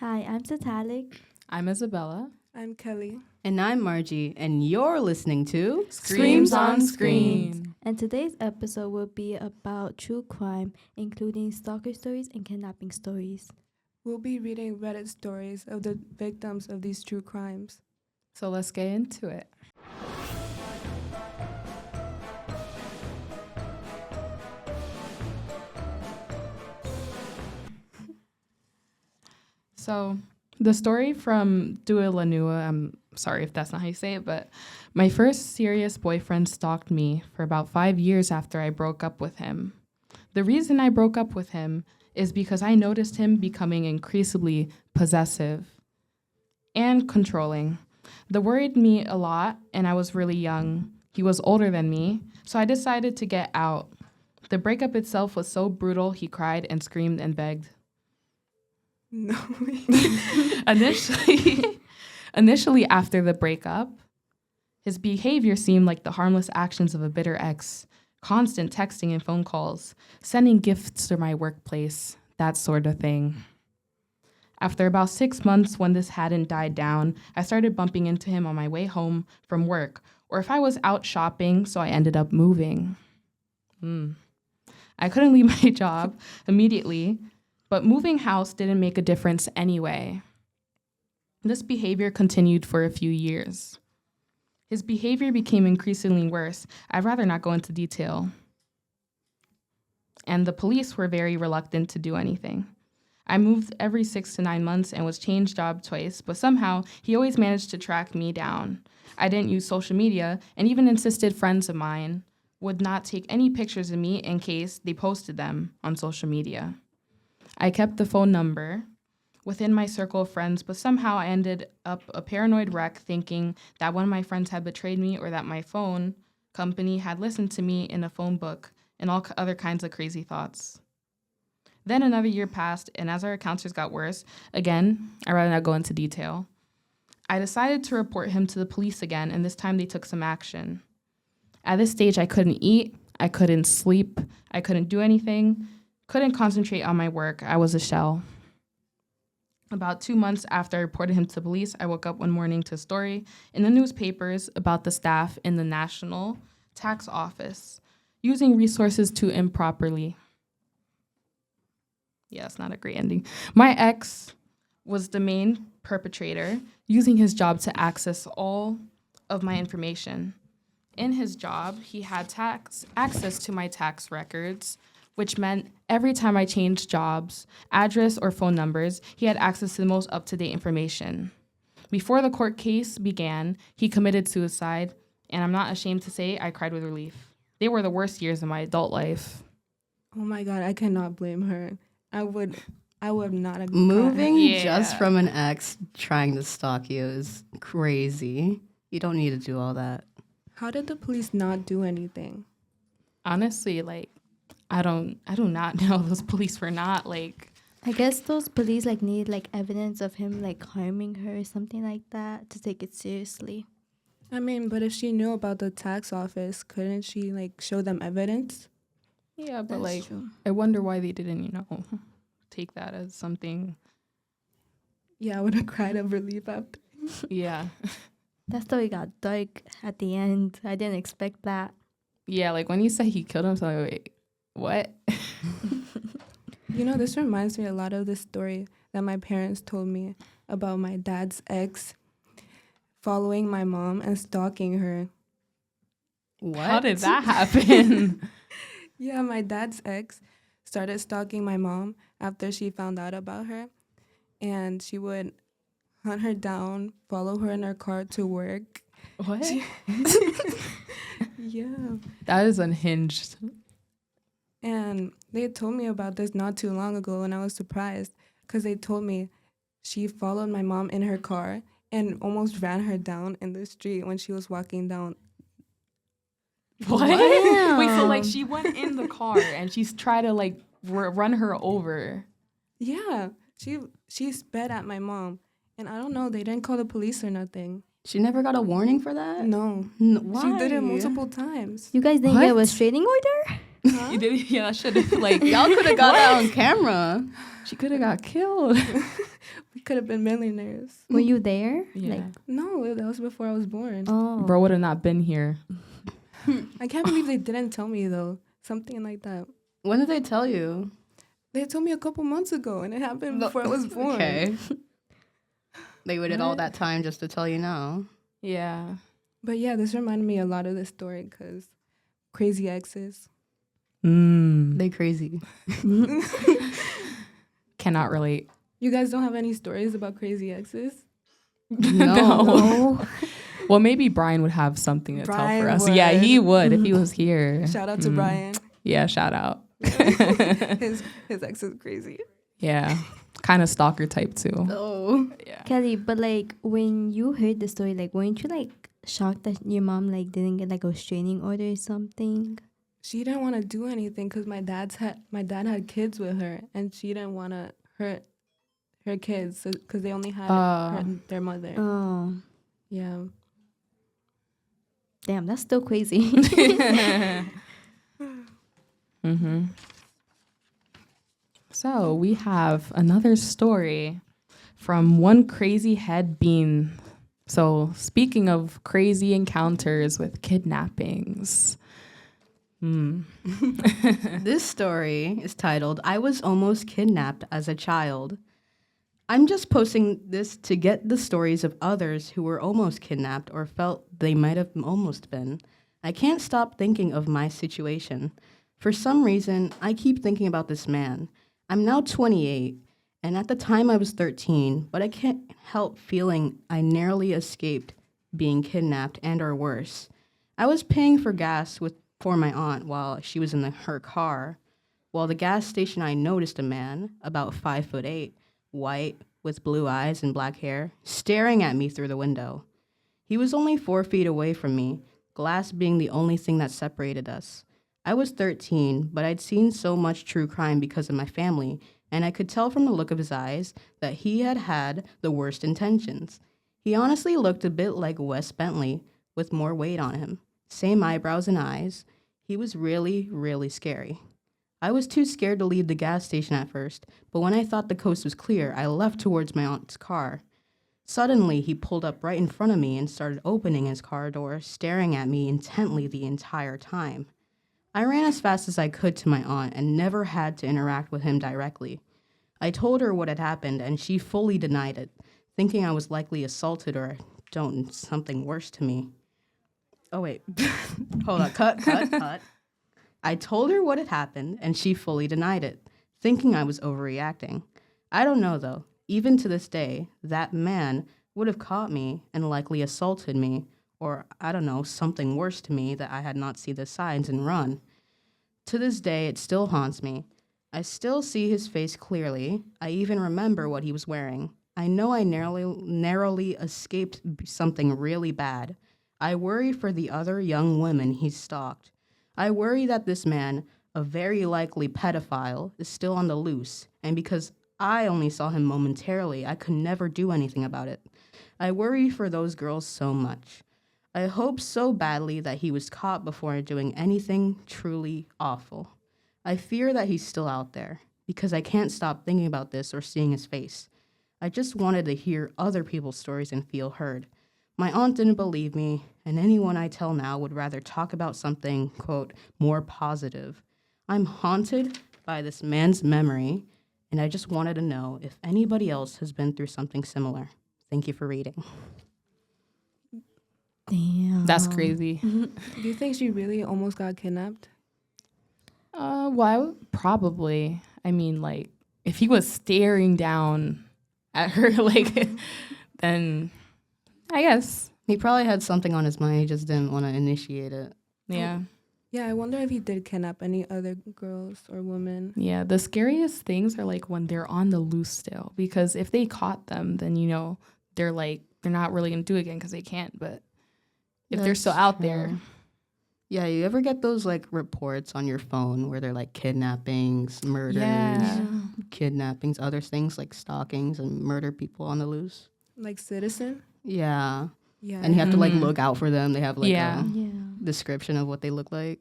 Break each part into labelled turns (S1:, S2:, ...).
S1: Hi, I'm Citlalic.
S2: I'm Isabella.
S3: I'm Kelly.
S4: And I'm Margie, and you're listening to
S2: Screams on Screen.
S1: And today's episode will be about true crime, including stalker stories and kidnapping stories.
S3: We'll be reading Reddit stories of the victims of these true crimes.
S2: So let's get into it. So the story from Dua Lanua, I'm sorry if that's not how you say it, but my first serious boyfriend stalked me for about 5 years after I broke up with him. The reason I broke up with him is because I noticed him becoming increasingly possessive and controlling. That worried me a lot, and I was really young. He was older than me, so I decided to get out. The breakup itself was so brutal, he cried and screamed and begged.
S3: No.
S2: Initially after the breakup, his behavior seemed like the harmless actions of a bitter ex. Constant texting and phone calls, sending gifts to my workplace, that sort of thing. After about 6 months, when this hadn't died down, I started bumping into him on my way home from work, or if I was out shopping, so I ended up moving. I couldn't leave my job immediately, but moving house didn't make a difference anyway. This behavior continued for a few years. His behavior became increasingly worse. I'd rather not go into detail. And the police were very reluctant to do anything. I moved every 6 to 9 months and was changed job twice, but somehow he always managed to track me down. I didn't use social media and even insisted friends of mine would not take any pictures of me in case they posted them on social media. I kept the phone number within my circle of friends, but somehow I ended up a paranoid wreck thinking that one of my friends had betrayed me or that my phone company had listened to me in a phone book and all other kinds of crazy thoughts. Then another year passed, and as our encounters got worse, again, I'd rather not go into detail, I decided to report him to the police again, and this time they took some action. At this stage, I couldn't eat, I couldn't sleep, I couldn't do anything, couldn't concentrate on my work. I was a shell. About 2 months after I reported him to police, I woke up one morning to a story in the newspapers about the staff in the National Tax Office using resources too improperly. Yeah, it's not a great ending. My ex was the main perpetrator, using his job to access all of my information. In his job, he had access to my tax records, which meant every time I changed jobs, address, or phone numbers, he had access to the most up-to-date information. Before the court case began, he committed suicide, and I'm not ashamed to say I cried with relief. They were the worst years of my adult life.
S3: Oh my God, I cannot blame her. I would not have
S4: moving
S2: Yeah.
S4: just from an ex trying to stalk you is crazy. You don't need to do all that.
S3: How did the police not do anything?
S2: Honestly, I do not know. Those police were not
S1: I guess those police need evidence of him harming her or something like that to take it seriously.
S3: I mean, but if she knew about the tax office, couldn't she show them evidence?
S2: yeah, but
S1: That's true.
S2: I wonder why they didn't, take that as something.
S3: Yeah, I would have cried of relief after.
S2: Yeah.
S1: That story got dark at the end. I didn't expect that.
S2: Yeah, when you said he killed him, so wait, what?
S3: This reminds me a lot of the story that my parents told me about my dad's ex following my mom and stalking her.
S4: What?
S2: How did that happen?
S3: Yeah, my dad's ex started stalking my mom after she found out about her, and she would hunt her down, follow her in her car to work.
S2: What?
S3: Yeah.
S2: That is unhinged.
S3: And they told me about this not too long ago, and I was surprised because they told me she followed my mom in her car and almost ran her down in the street when she was walking down.
S2: What?
S1: Wow.
S2: Wait, so she went in the car and she's tried to run her over.
S3: Yeah, she sped at my mom, and I don't know, they didn't call the police or nothing.
S4: She never got a warning for that?
S3: No,
S4: Why?
S3: she did it multiple times.
S1: You guys didn't get a
S2: What?
S1: restraining order?
S3: Huh?
S2: You did? Yeah, I should have
S4: Y'all could have got that on camera.
S2: She could have got killed.
S3: We could have been millionaires.
S1: Were you there?
S2: Yeah.
S1: Like,
S3: No, that was before I was born.
S1: oh.
S2: Bro would have not been here.
S3: I can't believe they didn't tell me though. Something like that.
S4: When did they tell you?
S3: They told me a couple months ago, and it happened before I was born.
S4: Okay. They waited all
S2: What?
S4: that time just to tell you now.
S2: Yeah.
S3: But yeah, this reminded me a lot of this story because crazy exes.
S4: They crazy.
S2: Cannot relate.
S3: You guys don't have any stories about crazy exes?
S2: No. Well, maybe Brian would have something to tell
S3: Brian
S2: for us.
S3: would.
S2: Yeah, he would if he was here.
S3: Shout out to Brian.
S2: Yeah, shout out.
S3: His ex is crazy.
S2: Yeah. Kind of stalker type too.
S4: Oh.
S2: Yeah.
S1: Kelly, but like when you heard the story, like weren't you like shocked that your mom like didn't get like a restraining order or something?
S3: She didn't want to do anything because my dad had kids with her, and she didn't want to hurt her kids because they only had their mother.
S1: Oh,
S3: Yeah.
S1: damn, that's still crazy.
S2: Mm-hmm. So we have another story from one crazy head bean. So speaking of crazy encounters with kidnappings.
S4: This story is titled, I Was Almost Kidnapped as a Child. I'm just posting this to get the stories of others who were almost kidnapped or felt they might have almost been. I can't stop thinking of my situation. For some reason, I keep thinking about this man. I'm now 28, and at the time I was 13, but I can't help feeling I narrowly escaped being kidnapped and or worse. I was paying for gas for my aunt while she was in her car. While the gas station, I noticed a man, about 5'8", white, with blue eyes and black hair, staring at me through the window. He was only 4 feet away from me, glass being the only thing that separated us. I was 13, but I'd seen so much true crime because of my family, and I could tell from the look of his eyes that he had had the worst intentions. He honestly looked a bit like Wes Bentley, with more weight on him. Same eyebrows and eyes. He was really, really scary. I was too scared to leave the gas station at first, but when I thought the coast was clear, I left towards my aunt's car. Suddenly, he pulled up right in front of me and started opening his car door, staring at me intently the entire time. I ran as fast as I could to my aunt and never had to interact with him directly. I told her what had happened, and she fully denied it, thinking I was likely assaulted or done something worse to me. Oh, wait. Hold on. Cut. I told her what had happened, and she fully denied it, thinking I was overreacting. I don't know, though. Even to this day, that man would have caught me and likely assaulted me, or, I don't know, something worse to me that I had not seen the signs and run. To this day, it still haunts me. I still see his face clearly. I even remember what he was wearing. I know I narrowly escaped something really bad. I worry for the other young women he stalked. I worry that this man, a very likely pedophile, is still on the loose, and because I only saw him momentarily, I could never do anything about it. I worry for those girls so much. I hope so badly that he was caught before doing anything truly awful. I fear that he's still out there, because I can't stop thinking about this or seeing his face. I just wanted to hear other people's stories and feel heard. My aunt didn't believe me, and anyone I tell now would rather talk about something, quote, more positive. I'm haunted by this man's memory, and I just wanted to know if anybody else has been through something similar. Thank you for reading.
S1: Damn.
S2: That's crazy.
S3: Do you think she really almost got kidnapped?
S2: Well, I would probably. I mean, like, if he was staring down at her, like, then I guess.
S4: He probably had something on his mind. He just didn't want to initiate it.
S2: Yeah.
S3: Yeah, I wonder if he did kidnap any other girls or women.
S2: Yeah. The scariest things are like when they're on the loose still, because if they caught them, then, you know, they're not really going to do it again because they can't. But if they're still out there.
S4: Yeah, you ever get those like reports on your phone where they're like kidnappings, murders, kidnappings, other things like stalkings and murder people on the loose?
S3: Like Citizen?
S4: Yeah.
S3: Yeah.
S4: And you have to like look out for them. They have like
S2: Yeah.
S4: a description of what they look like.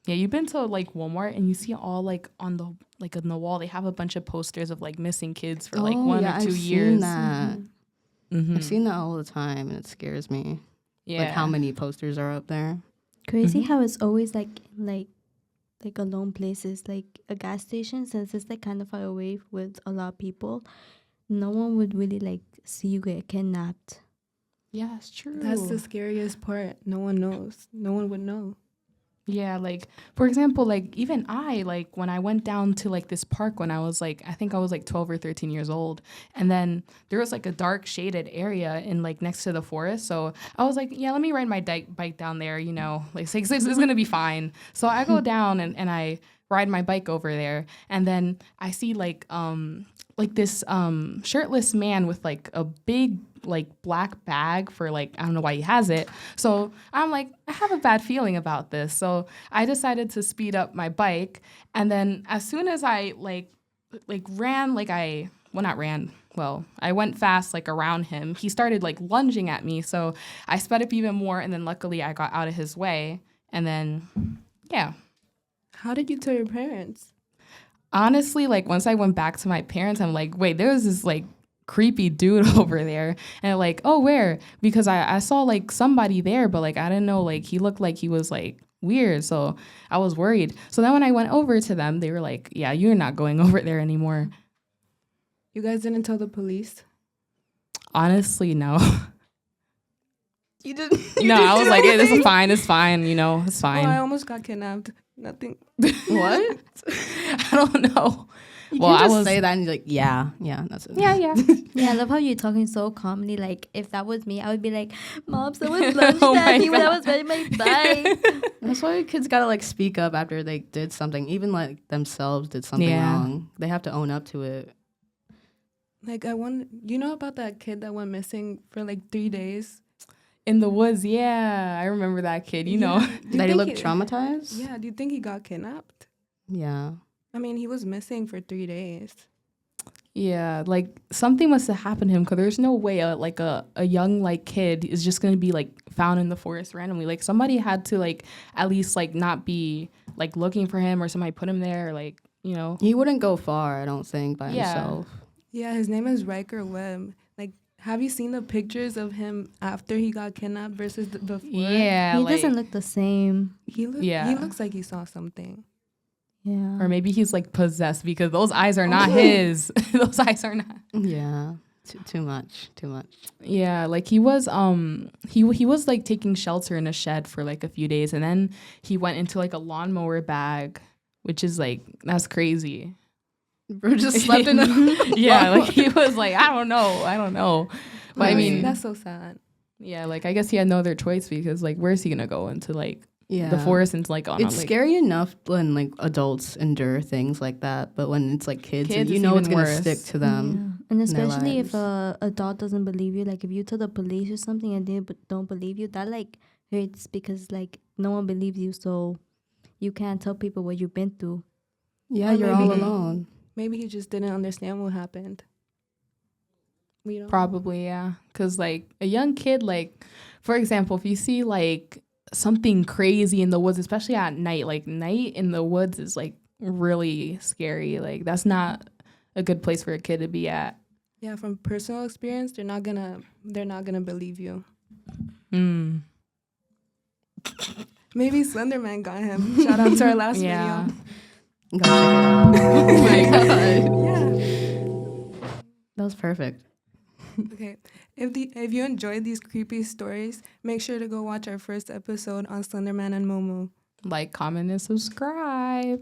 S2: Yeah, you've been to like Walmart and you see all like on the wall they have a bunch of posters of like missing kids for like 1 or 2
S4: I've
S2: years.
S4: Seen that.
S2: Mm-hmm.
S4: I've seen that all the time, and it scares me.
S2: Yeah.
S4: Like how many posters are up there.
S1: Crazy how it's always like alone places, like a gas station, since it's like kind of far away with a lot of people. No one would really like see you get kidnapped.
S2: Yeah, it's true.
S3: That's the scariest part. No one knows. No one would know.
S2: Yeah, like for example, like even I like when I went down to like this park when I was like I think I was like 12 or 13 years old, and then there was like a dark shaded area in like next to the forest. So I was like, yeah, let me ride my bike down there, you know, like it's gonna be fine. So I go down and I ride my bike over there, and then I see like this shirtless man with like a big like black bag for like I don't know why he has it. So I'm like, I have a bad feeling about this. So I decided to speed up my bike, and then as soon as I I went fast like around him. He started like lunging at me, so I sped up even more, and then luckily I got out of his way, and then yeah.
S3: How did you tell your parents?
S2: Honestly, like once I went back to my parents, I'm like, wait, there was this like creepy dude over there, and like, oh, where? Because I saw like somebody there, but like I didn't know, like he looked like he was like weird, so I was worried. So then when I went over to them, they were like, yeah, you're not going over there anymore.
S3: You guys didn't tell the police?
S2: Honestly, no.
S4: You didn't.
S2: No, I was like, yeah, this is fine, it's fine, you know, it's fine.
S3: Oh, I almost got kidnapped. Nothing.
S4: What?
S2: I don't know.
S4: You
S2: Well,
S4: can
S2: I
S4: just say that and you're like, yeah, that's it.
S2: yeah.
S1: Yeah, I love how you're talking so calmly. Like, if that was me, I would be like, Mom, someone lunged
S2: Oh
S1: at
S2: my
S1: me when I
S2: God.
S1: was riding my bike.
S4: That's why kids gotta like speak up after they did something, even like themselves did something
S2: Yeah.
S4: wrong. They have to own up to it.
S3: Like, you know about that kid that went missing for like 3 days?
S2: In the woods, yeah. I remember that kid, you know.
S3: Do you
S4: Did he
S3: think
S4: look traumatized?
S3: Yeah, do you think he got kidnapped?
S4: Yeah.
S3: I mean, he was missing for 3 days.
S2: Yeah, like something must have happened to him because there's no way a young like kid is just gonna be like found in the forest randomly. Like somebody had to like at least like not be like looking for him, or somebody put him there, or, like, you know.
S4: He wouldn't go far, I don't think, by
S2: Yeah.
S4: himself.
S3: Yeah, his name is Riker Webb. Like, have you seen the pictures of him after he got kidnapped versus before?
S2: Yeah,
S1: He
S2: like,
S1: doesn't look the same.
S3: He
S2: Yeah.
S3: looks like he saw something.
S1: Yeah.
S2: or maybe he's like possessed because those eyes are not his. Those eyes are not.
S4: Yeah. Too much.
S2: Yeah, like he was he was like taking shelter in a shed for like a few days, and then he went into like a lawnmower bag, which is like that's crazy.
S4: Bro just slept in a
S2: Yeah, like he was like, I don't know. But I mean,
S3: that's so sad.
S2: yeah, like I guess he had no other choice because like where's he gonna go into like
S4: yeah.
S2: the forest and like on
S4: It's
S2: like,
S4: scary enough when like adults endure things like that, but when it's like kids and
S2: Kids
S4: you
S2: is
S4: know it's
S2: even
S4: gonna
S2: worse.
S4: stick to them.
S1: Yeah. And
S4: their
S1: especially if
S4: lives.
S1: a adult doesn't believe you, like if you tell the police or something and they don't believe you, that like hurts because like no one believes you, so you can't tell people what you've been through.
S4: Yeah,
S3: Or
S4: you're all
S3: maybe-
S4: alone.
S3: Maybe he just didn't understand what happened. We don't.
S2: probably, yeah, because like a young kid, like for example, if you see like something crazy in the woods, especially at night, like night in the woods is like really scary. Like that's not a good place for a kid to be at.
S3: Yeah, from personal experience, they're not gonna believe you.
S2: Mm.
S3: Maybe Slenderman got him. Shout out to our last
S2: Yeah.
S3: video.
S4: Gotta check it out. Oh my god.
S3: Yeah.
S4: That was perfect.
S3: Okay. If you enjoyed these creepy stories, make sure to go watch our first episode on Slenderman and MoMo.
S2: Like, comment, and subscribe.